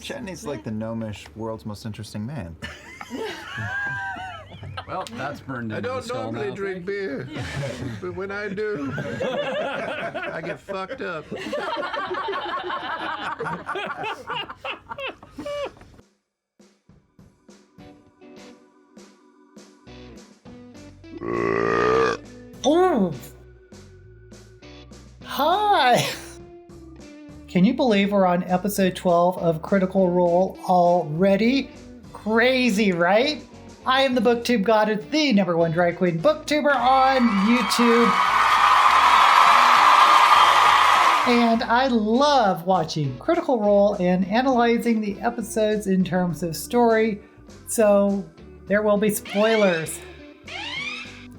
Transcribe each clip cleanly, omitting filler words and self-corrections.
Chetney's like the gnomish world's most interesting man. Well, that's burned into I don't the skull normally now. drink beer, but when I do, I get fucked up. Oh. Hi! Can you believe we're on episode 12 of Critical Role already? Crazy, right? I am the BookTube Goddess, the #1 drag queen booktuber on YouTube. And I love watching Critical Role and analyzing the episodes in terms of story, so there will be spoilers.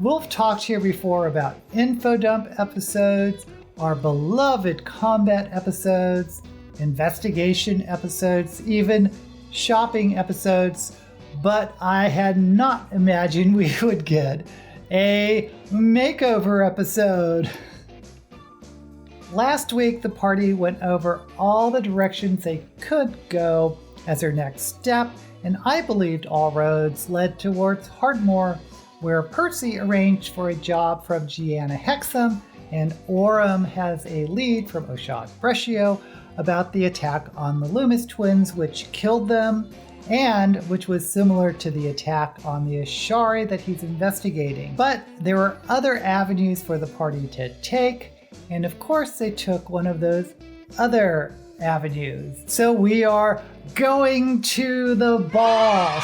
We've talked here before about info dump episodes, our beloved combat episodes, investigation episodes, even shopping episodes, but I had not imagined we would get a makeover episode. Last week, the party went over all the directions they could go as their next step, and I believed all roads led towards Hardmore, where Percy arranged for a job from Gianna Hexam, and Orem has a lead from Oshad Brescio about the attack on the Loomis twins, which killed them, and which was similar to the attack on the Ashari that he's investigating. But there were other avenues for the party to take, and of course they took one of those other avenues. So we are going to the ball.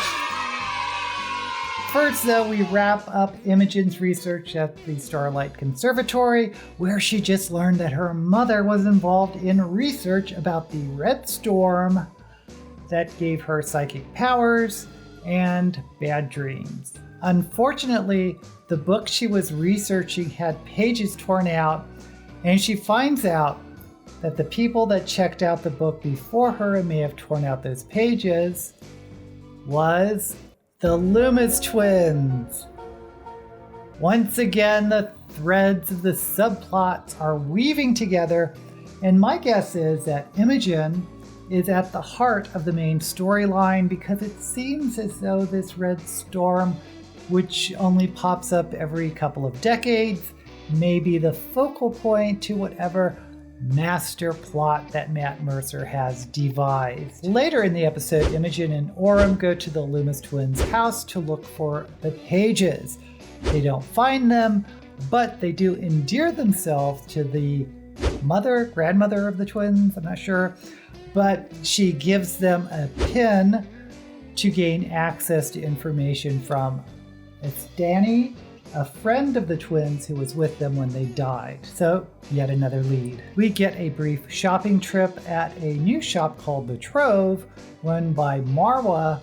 First, though, we wrap up Imogen's research at the Starlight Conservatory, where she just learned that her mother was involved in research about the Red Storm that gave her psychic powers and bad dreams. Unfortunately, the book she was researching had pages torn out, and she finds out that the people that checked out the book before her and may have torn out those pages was the Loomis twins. Once again, the threads of the subplots are weaving together, and my guess is that Imogen is at the heart of the main storyline because it seems as though this Red Storm, which only pops up every couple of decades, may be the focal point to whatever master plot that Matt Mercer has devised. Later in the episode, Imogen and Orem go to the Loomis twins' house to look for the pages. They don't find them, but they do endear themselves to the grandmother of the twins, I'm not sure, but she gives them a pin to gain access to information from. It's Danny, a friend of the twins who was with them when they died. So, yet another lead. We get a brief shopping trip at a new shop called The Trove, run by Marwa,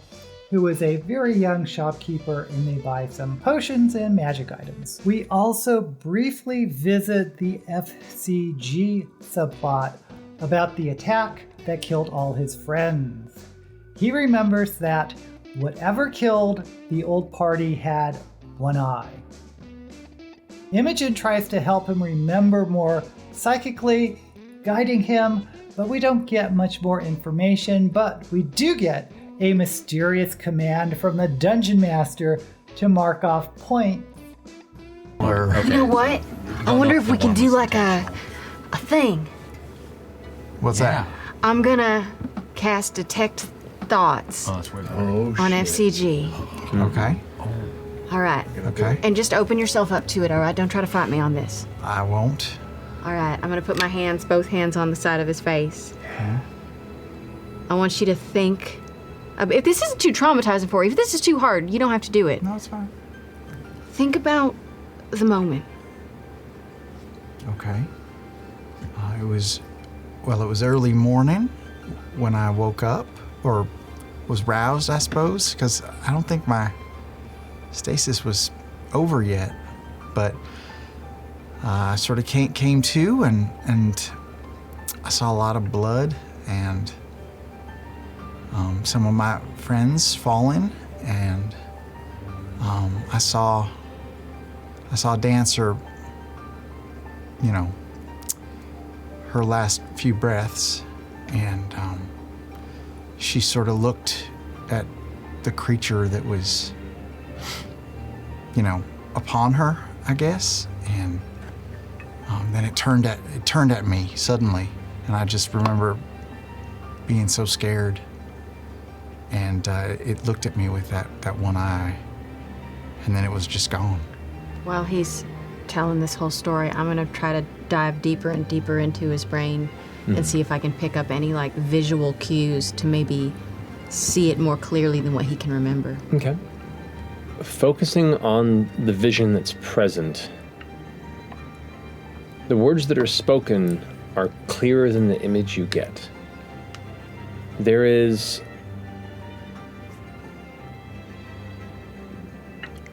who is a very young shopkeeper, and they buy some potions and magic items. We also briefly visit the FCG subplot about the attack that killed all his friends. He remembers that whatever killed the old party had one eye. Imogen tries to help him remember more psychically, guiding him, but we don't get much more information, but we do get a mysterious command from the Dungeon Master to mark off points. You know what? I wonder if we can do like a thing. What's that? I'm gonna cast Detect Thoughts Oh, that's weird. on FCG. Okay. All right. Okay. And just open yourself up to it, all right? Don't try to fight me on this. I won't. All right, I'm gonna put my both hands on the side of his face. Okay. I want you to think, if this isn't too traumatizing for you, if this is too hard, you don't have to do it. No, it's fine. Think about the moment. Okay. It was early morning when I woke up, or was roused, I suppose, because I don't think my stasis was over yet, but I sort of came to, and I saw a lot of blood and some of my friends falling, and I saw Dancer, her last few breaths, and she sort of looked at the creature that was, upon her, I guess, and then it turned at me suddenly, and I just remember being so scared, and it looked at me with that one eye, and then it was just gone. While he's telling this whole story, I'm gonna try to dive deeper and deeper into his brain and see if I can pick up any visual cues to maybe see it more clearly than what he can remember. Okay. Focusing on the vision that's present, the words that are spoken are clearer than the image you get. There is,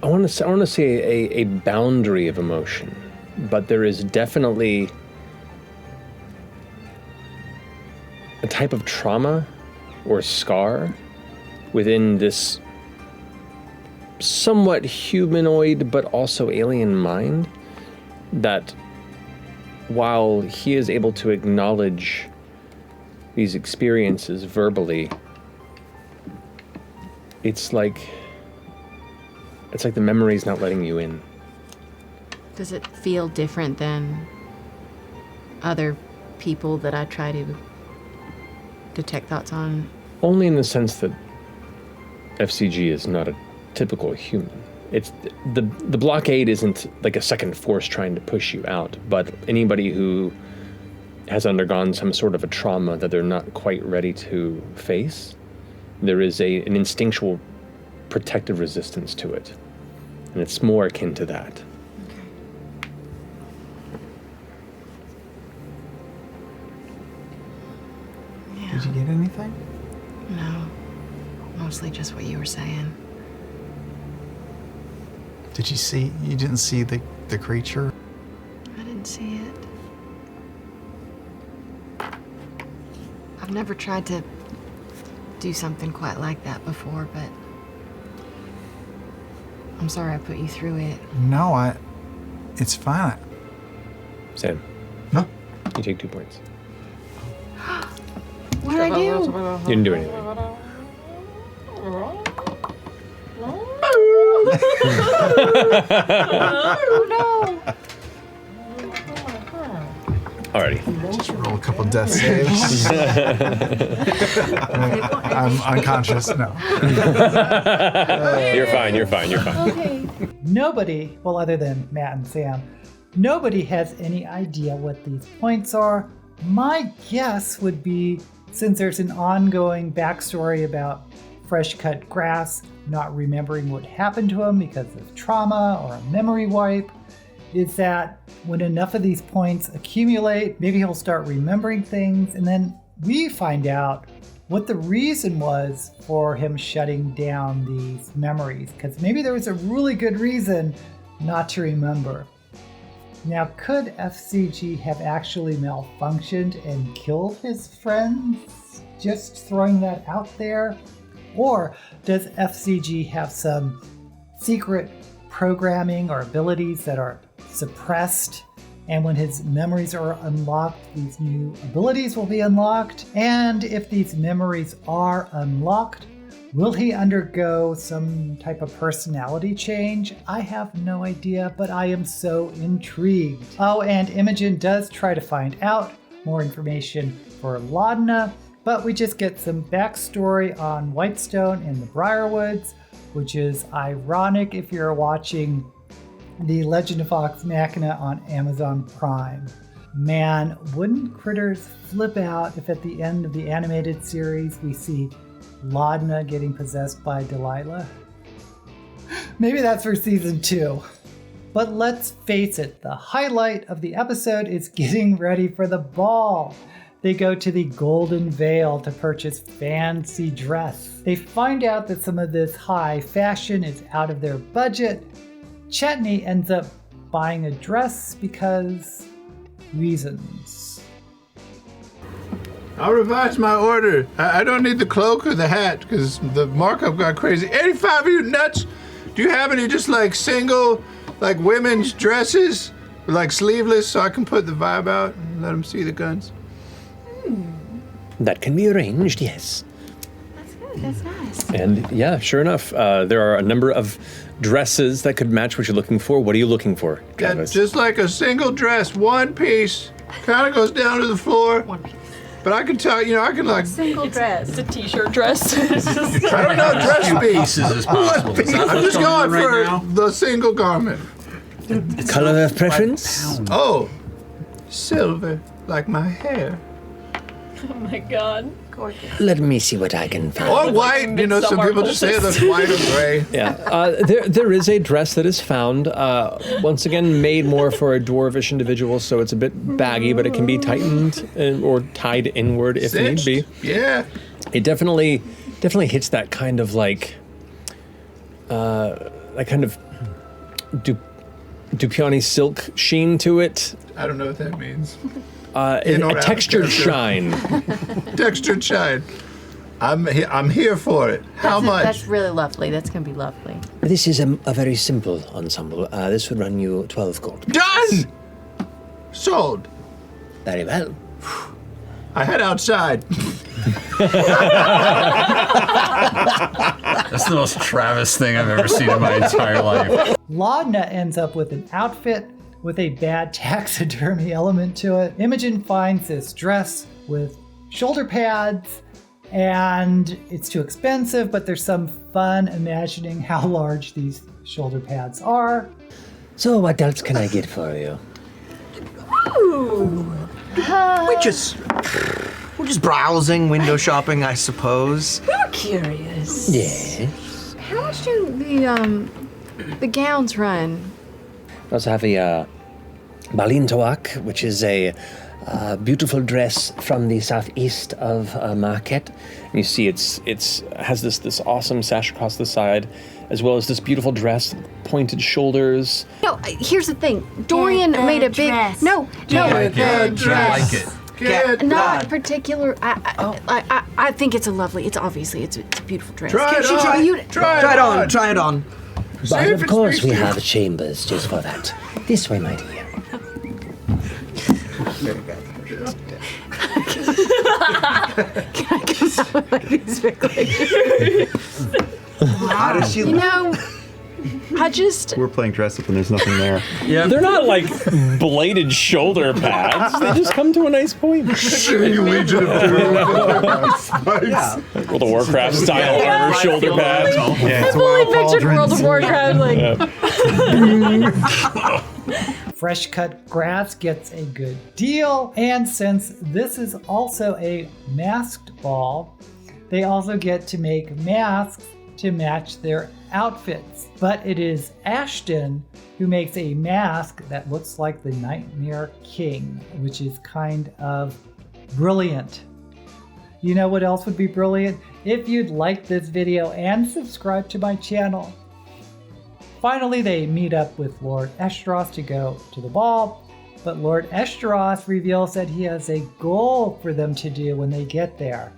I want to say a boundary of emotion, but there is definitely a type of trauma or scar within this somewhat humanoid but also alien mind that, while he is able to acknowledge these experiences verbally, it's like the memory's not letting you in. Does it feel different than other people that I try to detect thoughts on? Only in the sense that FCG is not a typical human. It's the blockade isn't like a second force trying to push you out, but anybody who has undergone some sort of a trauma that they're not quite ready to face, there is an instinctual protective resistance to it. And it's more akin to that. Okay. Yeah. Did you get anything? No. Mostly just what you were saying. You didn't see the creature? I didn't see it. I've never tried to do something quite like that before, but I'm sorry I put you through it. No, it's fine. Sam. No. You take 2 points. What did I do? You didn't do anything. Oh no! Alrighty. Just roll a couple death saves. I'm unconscious. No. You're fine. Okay. Nobody, well, other than Matt and Sam, nobody has any idea what these points are. My guess would be, since there's an ongoing backstory about fresh cut grass not remembering what happened to him because of trauma or a memory wipe, is that when enough of these points accumulate, maybe he'll start remembering things, and then we find out what the reason was for him shutting down these memories, because maybe there was a really good reason not to remember. Now, could FCG have actually malfunctioned and killed his friends? Just throwing that out there? Or does FCG have some secret programming or abilities that are suppressed, and when his memories are unlocked, these new abilities will be unlocked? And if these memories are unlocked, will he undergo some type of personality change? I have no idea, but I am so intrigued. Oh, and Imogen does try to find out more information for Laudna, but we just get some backstory on Whitestone and the Briarwoods, which is ironic if you're watching The Legend of Vox Machina on Amazon Prime. Man, wouldn't critters flip out if at the end of the animated series we see Laudna getting possessed by Delilah? Maybe that's for season 2. But let's face it, the highlight of the episode is getting ready for the ball. They go to the Golden Veil to purchase fancy dress. They find out that some of this high fashion is out of their budget. Chetney ends up buying a dress because reasons. I'll revise my order. I don't need the cloak or the hat because the markup got crazy. 85 of you nuts! Do you have any just single, women's dresses? Sleeveless so I can put the vibe out and let them see the guns? That can be arranged, yes. That's nice. And yeah, sure enough, there are a number of dresses that could match what you're looking for. What are you looking for, Yeah, Travis? just like a single dress, one piece, kind of goes down to the floor. One piece. But I can tell, I can like, Single dress. It's a t-shirt dress. It's just I don't know, dress piece. Pieces as possible. Is that I'm what's just going on going right for now? the single garment. Color of preference? Oh, silver, like my hair. oh my god. Gorgeous. Let me see what I can find. Or white, some Midsummer people just say it looks white or gray. Yeah, there is a dress that is found, once again, made more for a dwarvish individual, so it's a bit baggy, but it can be tightened or tied inward if need be. Yeah. It definitely hits that kind of Dupioni silk sheen to it. I don't know what that means. A textured shine. Textured shine. I'm here for it. How much? That's really lovely. That's going to be lovely. This is a very simple ensemble. This would run you 12 gold. Done! Sold. Very well. I head outside. That's the most Travis thing I've ever seen in my entire life. Laudna ends up with an outfit with a bad taxidermy element to it. Imogen finds this dress with shoulder pads, and it's too expensive, but there's some fun imagining how large these shoulder pads are. So what else can I get for you? We're just browsing, window shopping, I suppose. We're curious. Yes. How much do the gowns run? We also have a Balin Tawak, which is a beautiful dress from the southeast of Market. And you see it has this awesome sash across the side, as well as this beautiful dress, pointed shoulders. No, here's the thing. Dorian made a big I like it. Get not that. particular. I think it's it's obviously it's a beautiful dress. Try it on. Try it on. But See if of it course speaks we to you. have chambers just for that. This way, my dear. How does she You know, I just We're playing dress up and there's nothing there. Yeah, they're not like bladed shoulder pads. They just come to a nice point. Legion of Doom. World of Warcraft style armor shoulder pads. Yeah, it's Fully wild pictured World of cauldrons. Warcraft, Fresh cut grass gets a good deal, and since this is also a masked ball, they also get to make masks to match their outfits. But it is Ashton who makes a mask that looks like the Nightmare King, which is kind of brilliant. You know what else would be brilliant? If you'd like this video and subscribe to my channel. Finally, they meet up with Lord Eshtaroth to go to the ball, but Lord Eshtaroth reveals that he has a goal for them to do when they get there.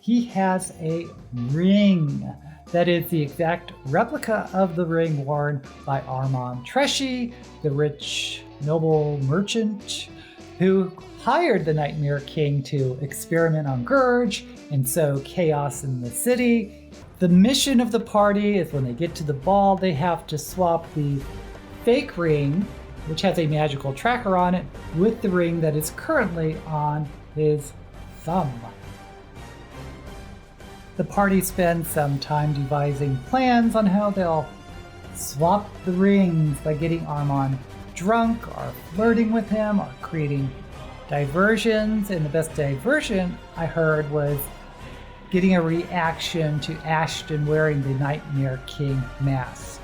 He has a ring that is the exact replica of the ring worn by Armand Treshy, the rich noble merchant who hired the Nightmare King to experiment on Gurge and sow chaos in the city. The mission of the party is when they get to the ball, they have to swap the fake ring, which has a magical tracker on it, with the ring that is currently on his thumb. The party spends some time devising plans on how they'll swap the rings by getting Armand drunk or flirting with him or creating diversions. And the best diversion I heard was getting a reaction to Ashton wearing the Nightmare King mask.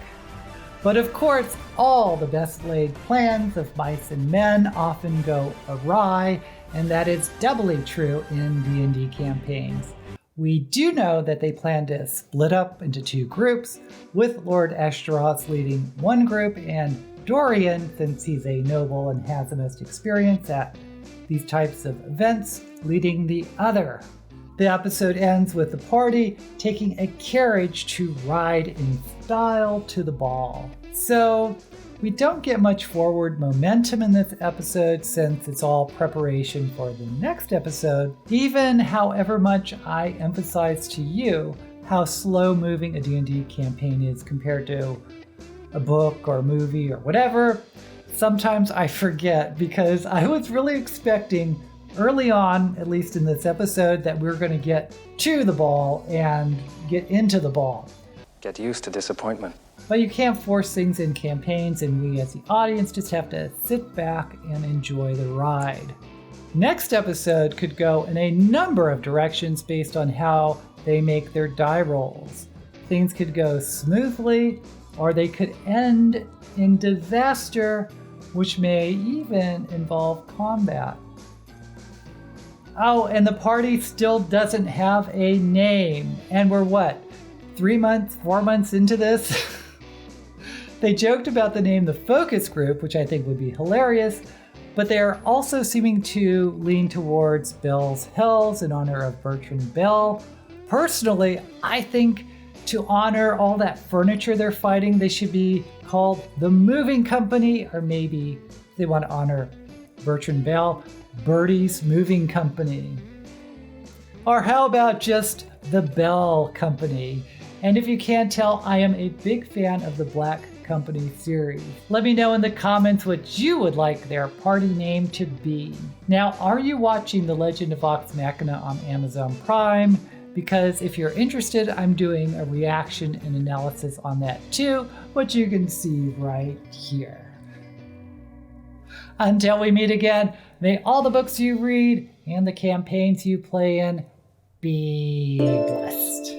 But of course, all the best laid plans of mice and men often go awry, and that is doubly true in D&D campaigns. We do know that they plan to split up into two groups, with Lord Eshtaroth leading one group and Dorian, since he's a noble and has the most experience at these types of events, leading the other. The episode ends with the party taking a carriage to ride in style to the ball. So, We don't get much forward momentum in this episode since it's all preparation for the next episode, even however much I emphasize to you how slow-moving a D&D campaign is compared to a book or a movie or whatever. Sometimes I forget because I was really expecting early on, at least in this episode, that we were going to get to the ball and get into the ball. Get used to disappointment. But you can't force things in campaigns, and we as the audience just have to sit back and enjoy the ride. Next episode could go in a number of directions based on how they make their die rolls. Things could go smoothly, or they could end in disaster, which may even involve combat. Oh, and the party still doesn't have a name. And we're what, 4 months into this? They joked about the name the focus group, which I think would be hilarious, but they are also seeming to lean towards Bell's Hells in honor of Bertrand Bell. Personally, I think to honor all that furniture they're fighting, they should be called the Moving Company, or maybe if they want to honor Bertrand Bell, Bertie's Moving Company. Or how about just the Bell Company? And if you can't tell, I am a big fan of the Black Company series. Let me know in the comments what you would like their party name to be. Now, are you watching The Legend of Vox Machina on Amazon Prime? Because if you're interested, I'm doing a reaction and analysis on that too, which you can see right here. Until we meet again, may all the books you read and the campaigns you play in be blessed.